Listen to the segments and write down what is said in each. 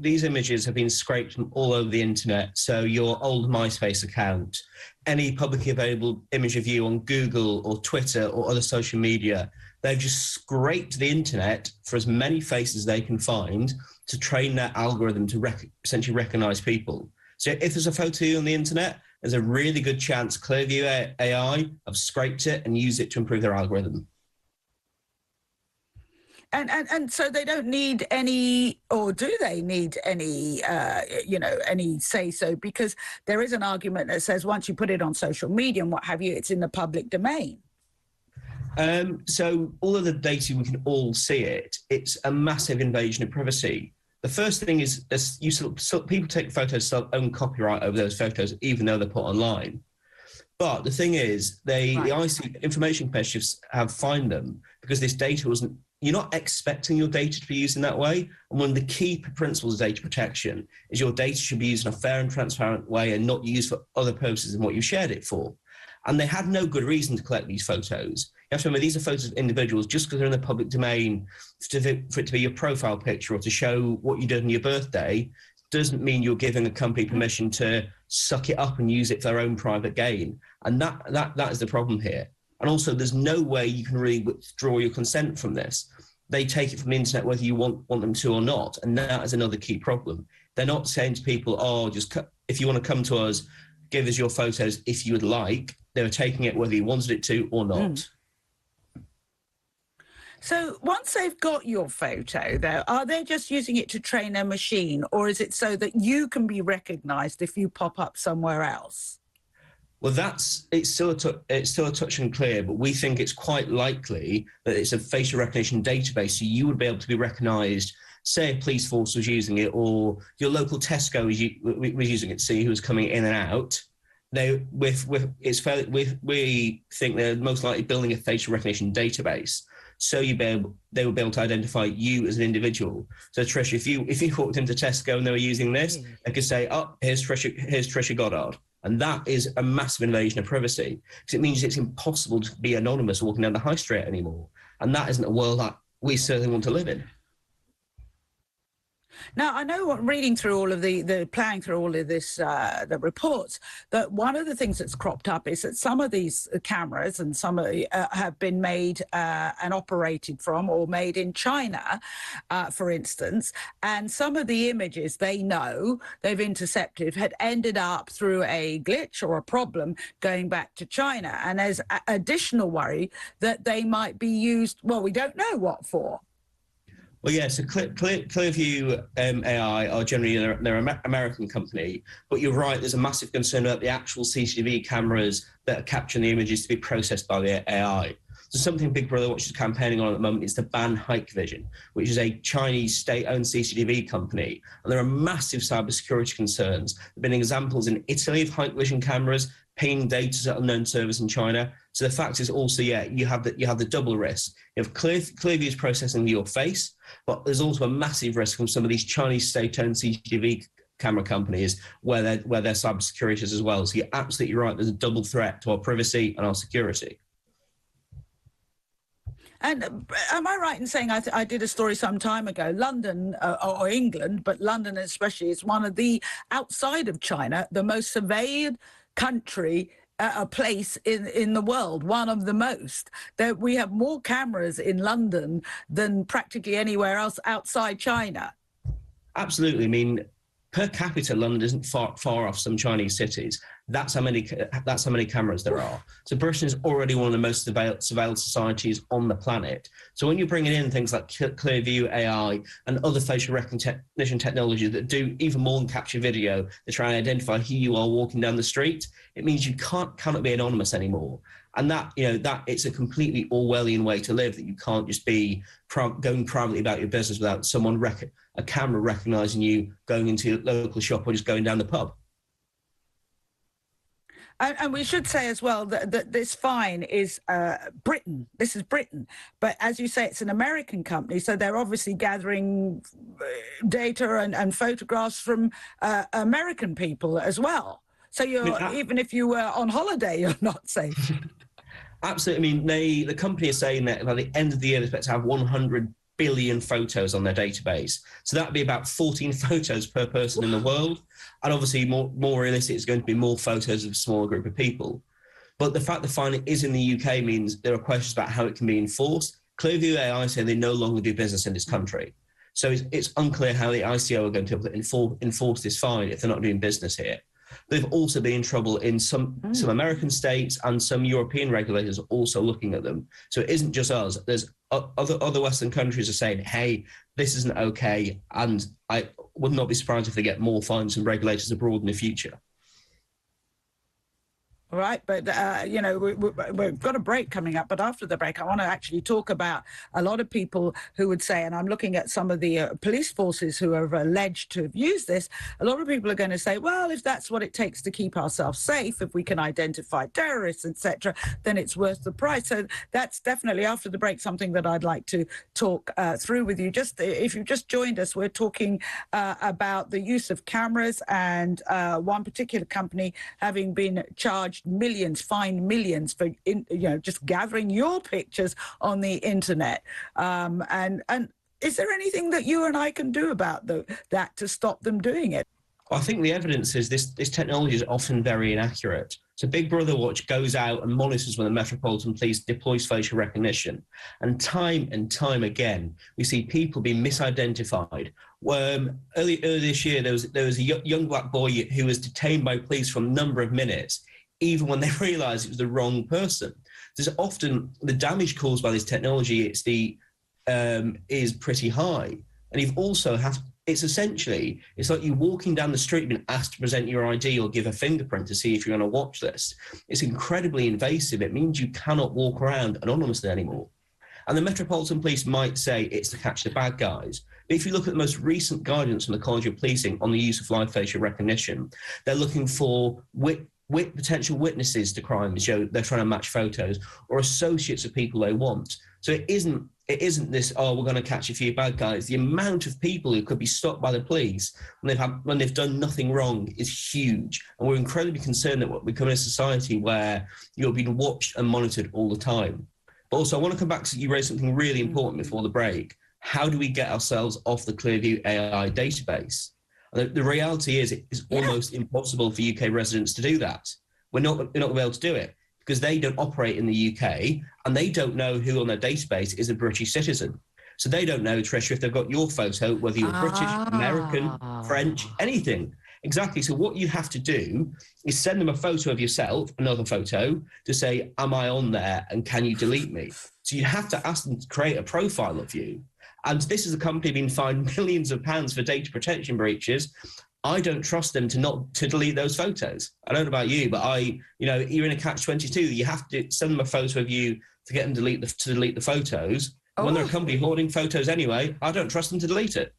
these images have been scraped from all over the internet. So your old MySpace account, any publicly available image of you on Google or Twitter or other social media, they've just scraped the internet for as many faces as they can find to train their algorithm to essentially recognize people. So if there's a photo of you on the internet, there's a really good chance Clearview AI have scraped it and used it to improve their algorithm. And so they don't need any, or do they need any, any say-so? Because there is an argument that says once you put it on social media and what have you, it's in the public domain. So all of the data, we can all see it. It's a massive invasion of privacy. The first thing is people take photos, still own copyright over those photos, even though they're put online. But the thing is, the IC information specialists have fined them because this data wasn't. You're not expecting your data to be used in that way. And one of the key principles of data protection is your data should be used in a fair and transparent way and not used for other purposes than what you shared it for. And they had no good reason to collect these photos. You have to remember, these are photos of individuals. Just because they're in the public domain, for it to be your profile picture or to show what you did on your birthday, doesn't mean you're giving a company permission to suck it up and use it for their own private gain. And that is the problem here. And also, there's no way you can really withdraw your consent from this. They take it from the internet whether you want them to or not. And that is another key problem. They're not saying to people, oh, if you want to come to us, give us your photos if you would like. They were taking it whether you wanted it to or not. So once they've got your photo, though, are they just using it to train a machine, or is it so that you can be recognised if you pop up somewhere else? Well, it's still a touch unclear, but we think it's quite likely that it's a facial recognition database, so you would be able to be recognised. Say a police force was using it, or your local Tesco was using it to see who was coming in and out. We think they're most likely building a facial recognition database, so they will be able to identify you as an individual. So Trish, if you walked into Tesco and they were using this, they could say, "Oh, here's Trisha Goddard." And that is a massive invasion of privacy, because it means it's impossible to be anonymous walking down the high street anymore. And that isn't a world that we certainly want to live in. Now, I know, reading through all of playing through all of this, the reports, that one of the things that's cropped up is that some of these cameras and some have been made and operated from or made in China, for instance, and some of the images they've intercepted had ended up through a glitch or a problem going back to China. And there's additional worry that they might be used, well, we don't know what for. Well, yeah, so Clearview AI are generally they're an American company, but you're right, there's a massive concern about the actual CCTV cameras that are capturing the images to be processed by the AI. So something Big Brother Watch is campaigning on at the moment is to ban Hikvision, which is a Chinese state-owned CCTV company. And there are massive cybersecurity concerns. There have been examples in Italy of Hikvision cameras pinging data to unknown servers in China. So the fact is also, you have the double risk. You have Clearview's processing your face, but there's also a massive risk from some of these Chinese state-owned CCTV camera companies where their cybersecurity is as well. So you're absolutely right. There's a double threat to our privacy and our security. And am I right in saying, I did a story some time ago, London or England, but London especially is one of the, outside of China, the most surveilled country, a place in the world, one of the most. That we have more cameras in London than practically anywhere else outside China. Absolutely. I mean, per capita, London isn't far off some Chinese cities. That's how many cameras there are. So Britain is already one of the most surveilled societies on the planet. So when you're bringing in things like Clearview AI and other facial recognition technology that do even more than capture video to try and identify who you are walking down the street, it means you cannot be anonymous anymore. And that it's a completely Orwellian way to live, that you can't just be going privately about your business without a camera recognizing you going into your local shop or just going down the pub. And we should say as well that this fine is Britain. This is Britain. But as you say, it's an American company, so they're obviously gathering data and photographs from American people as well. So even if you were on holiday, you're not safe. Absolutely. I mean, the company is saying that by the end of the year, they expect to have 100 billion photos on their database. So that'd be about 14 photos per person in the world. And obviously more realistic, it's going to be more photos of a smaller group of people. But the fact the fine is in the UK means there are questions about how it can be enforced. Clearview AI say they no longer do business in this country. So it's unclear how the ICO are going to be able to enforce this fine if they're not doing business here. They've also been in trouble in some American states, and some European regulators are also looking at them. So it isn't just us. There's other Western countries are saying, hey, this isn't okay. And I would not be surprised if they get more fines from regulators abroad in the future. All right, but, we've got a break coming up. But after the break, I want to actually talk about a lot of people who would say, and I'm looking at some of the police forces who are alleged to have used this, a lot of people are going to say, well, if that's what it takes to keep ourselves safe, if we can identify terrorists, etc., then it's worth the price. So that's definitely, after the break, something that I'd like to talk through with you. Just if you've just joined us, we're talking about the use of cameras and one particular company having been fined millions for just gathering your pictures on the internet. And is there anything that you and I can do about that to stop them doing it? I think the evidence is this technology is often very inaccurate. So Big Brother Watch goes out and monitors when the Metropolitan Police deploys facial recognition. And time again, we see people being misidentified. Earlier this year, there was a young black boy who was detained by police for a number of minutes, even when they realised it was the wrong person. There's often the damage caused by this technology is pretty high. And you've also it's like you walking down the street being asked to present your ID or give a fingerprint to see if you're on a watch list. It's incredibly invasive. It means you cannot walk around anonymously anymore. And the Metropolitan Police might say it's to catch the bad guys. But if you look at the most recent guidance from the College of Policing on the use of live facial recognition, they're looking for potential witnesses to crimes. They're trying to match photos, or associates of people they want. So it isn't this, we're going to catch a few bad guys. The amount of people who could be stopped by the police when they've done nothing wrong is huge. And we're incredibly concerned that we're becoming a society where you're being watched and monitored all the time. But also, I want to come back to, you raised something really important before the break. How do we get ourselves off the Clearview AI database? The reality is it's almost impossible for UK residents to do that. We're not going to be able to do it because they don't operate in the UK and they don't know who on their database is a British citizen. So they don't know, Tricia, if they've got your photo, whether you're British, American, French, anything. Exactly. So what you have to do is send them a photo of yourself, another photo, to say, am I on there and can you delete me? So you have to ask them to create a profile of you. And this is a company being fined millions of pounds for data protection breaches. I don't trust them to delete those photos. I don't know about you, but you're in a catch-22. You have to send them a photo of you to get them to delete the photos. Oh. When they're a company hoarding photos anyway, I don't trust them to delete it.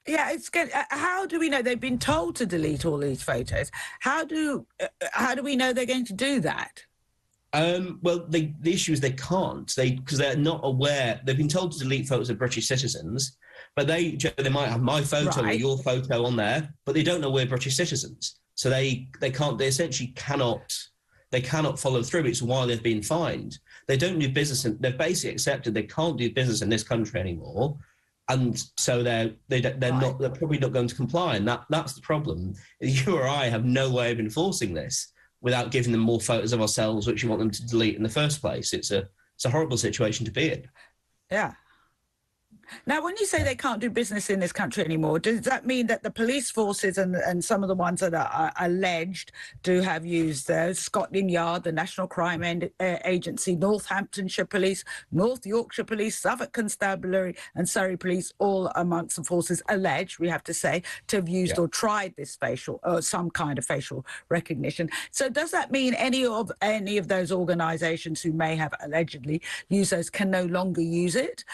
Yeah, it's good. How do we know they've been told to delete all these photos? How do we know they're going to do that? Well, the issue is they can't. Because they're not aware. They've been told to delete photos of British citizens, but they might have my photo or your photo on there, but they don't know we're British citizens. So they can't. They essentially cannot. They cannot follow through. It's why they've been fined. They don't do business, and they've basically accepted they can't do business in this country anymore. And so they're probably not going to comply, and that's the problem. You or I have no way of enforcing this without giving them more photos of ourselves, which you want them to delete in the first place. It's a horrible situation to be in. Yeah. Now, when you say they can't do business in this country anymore, does that mean that the police forces and some of the ones that are alleged to have used Scotland Yard, the National Crime Agency, Northamptonshire Police, North Yorkshire Police, Suffolk Constabulary and Surrey Police, all amongst the forces alleged, we have to say, to have used or tried this some kind of facial recognition. So does that mean any of those organisations who may have allegedly used those can no longer use it?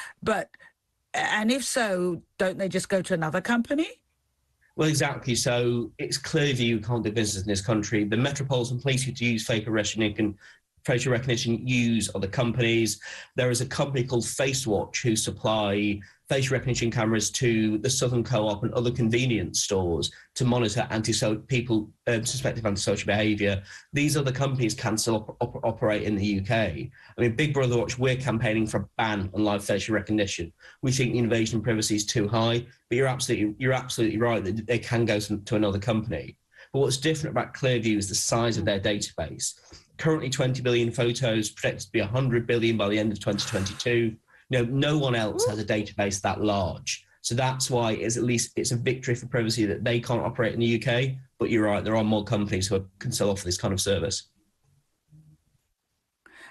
And if so, don't they just go to another company? Well, exactly. So it's Clearview who can't do business in this country. The Metropolitan Police who use fake arrest recognition facial recognition use other companies. There is a company called FaceWatch who supply facial recognition cameras to the Southern Co-op and other convenience stores to monitor people suspected of antisocial behaviour. These other companies can still operate in the UK. I mean, Big Brother Watch, we're campaigning for a ban on live facial recognition. We think the invasion of privacy is too high, but you're absolutely right that they can go to another company. But what's different about Clearview is the size of their database. Currently 20 billion photos, projected to be 100 billion by the end of 2022. No one else has a database that large. So that's why it's a victory for privacy that they can't operate in the UK. But you're right, there are more companies who can still offer this kind of service.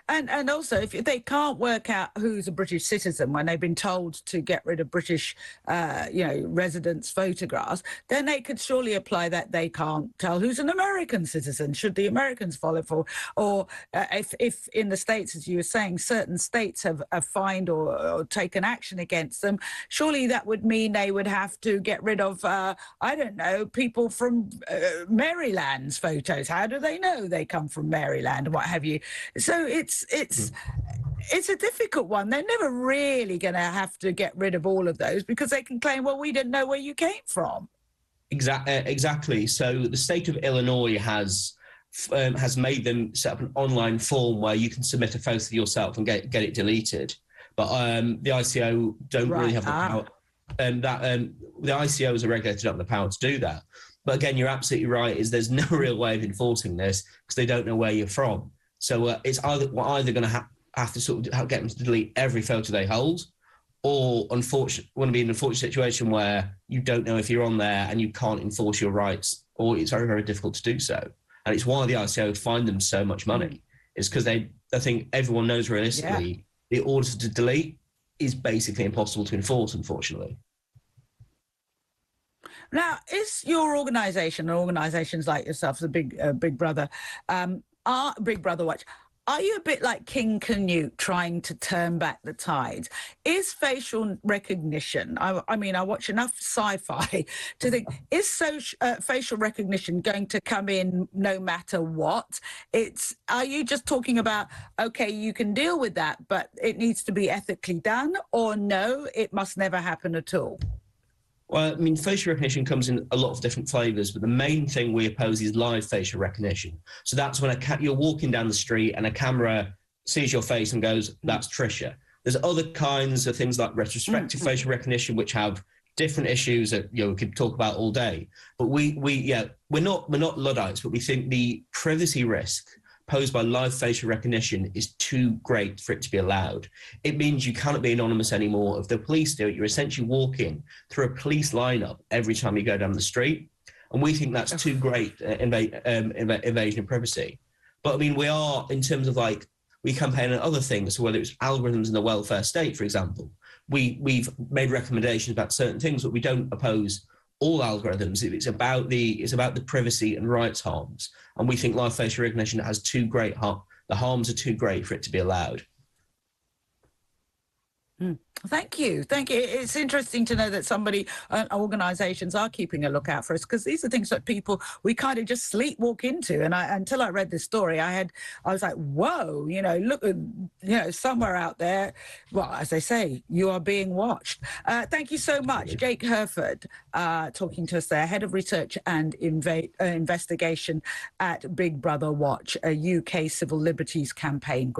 And also, if they can't work out who's a British citizen when they've been told to get rid of British, residents' photographs, then they could surely apply that they can't tell who's an American citizen. Should the Americans follow for? Or if in the States, as you were saying, certain states have fined or taken action against them, surely that would mean they would have to get rid of, I don't know, people from Maryland's photos. How do they know they come from Maryland and what have you? So it's a difficult one. They're never really going to have to get rid of all of those because they can claim, well, we didn't know where you came from. Exactly. So the state of Illinois has made them set up an online form where you can submit a photo of yourself and get it deleted. But the ICO don't really have the power. The ICOs are regulated up the power to do that. But again, you're absolutely right. There's no real way of enforcing this because they don't know where you're from. So it's either going to have to sort of get them to delete every photo they hold, or want to be in an unfortunate situation where you don't know if you're on there and you can't enforce your rights, or it's very, very difficult to do so. And it's why the ICO find them so much money. It's because I think everyone knows realistically the order to delete is basically impossible to enforce, unfortunately. Now, is your organisation, or organisations like yourself, the Big Brother, Big Brother Watch, are you a bit like King Canute trying to turn back the tides? Is facial recognition, I mean, I watch enough sci-fi to think, is facial recognition going to come in no matter what? Are you just talking about, okay, you can deal with that, but it needs to be ethically done, or no, it must never happen at all? Well, I mean, facial recognition comes in a lot of different flavors, but the main thing we oppose is live facial recognition. So that's when you're walking down the street and a camera sees your face and goes, that's Trisha. There's other kinds of things like retrospective facial recognition, which have different issues that we could talk about all day. But we're not Luddites, but we think the privacy risk posed by live facial recognition is too great for it to be allowed. It means you cannot be anonymous anymore. If the police do it, you're essentially walking through a police lineup every time you go down the street. And we think that's too great invasion of privacy. But I mean, we are, in terms of we campaign on other things, so whether it's algorithms in the welfare state, for example, we've made recommendations about certain things, but we don't oppose all algorithms. It's about the privacy and rights harms. And we think live facial recognition has too great harm. The harms are too great for it to be allowed. Thank you. It's interesting to know that organisations are keeping a lookout for us, because these are things that we kind of just sleepwalk into. And until I read this story, I was like, whoa, look, somewhere out there, well, as they say, you are being watched. Thank you so much, Jake Hurfurt, talking to us there, Head of Research and Investigation at Big Brother Watch, a UK civil liberties campaign group.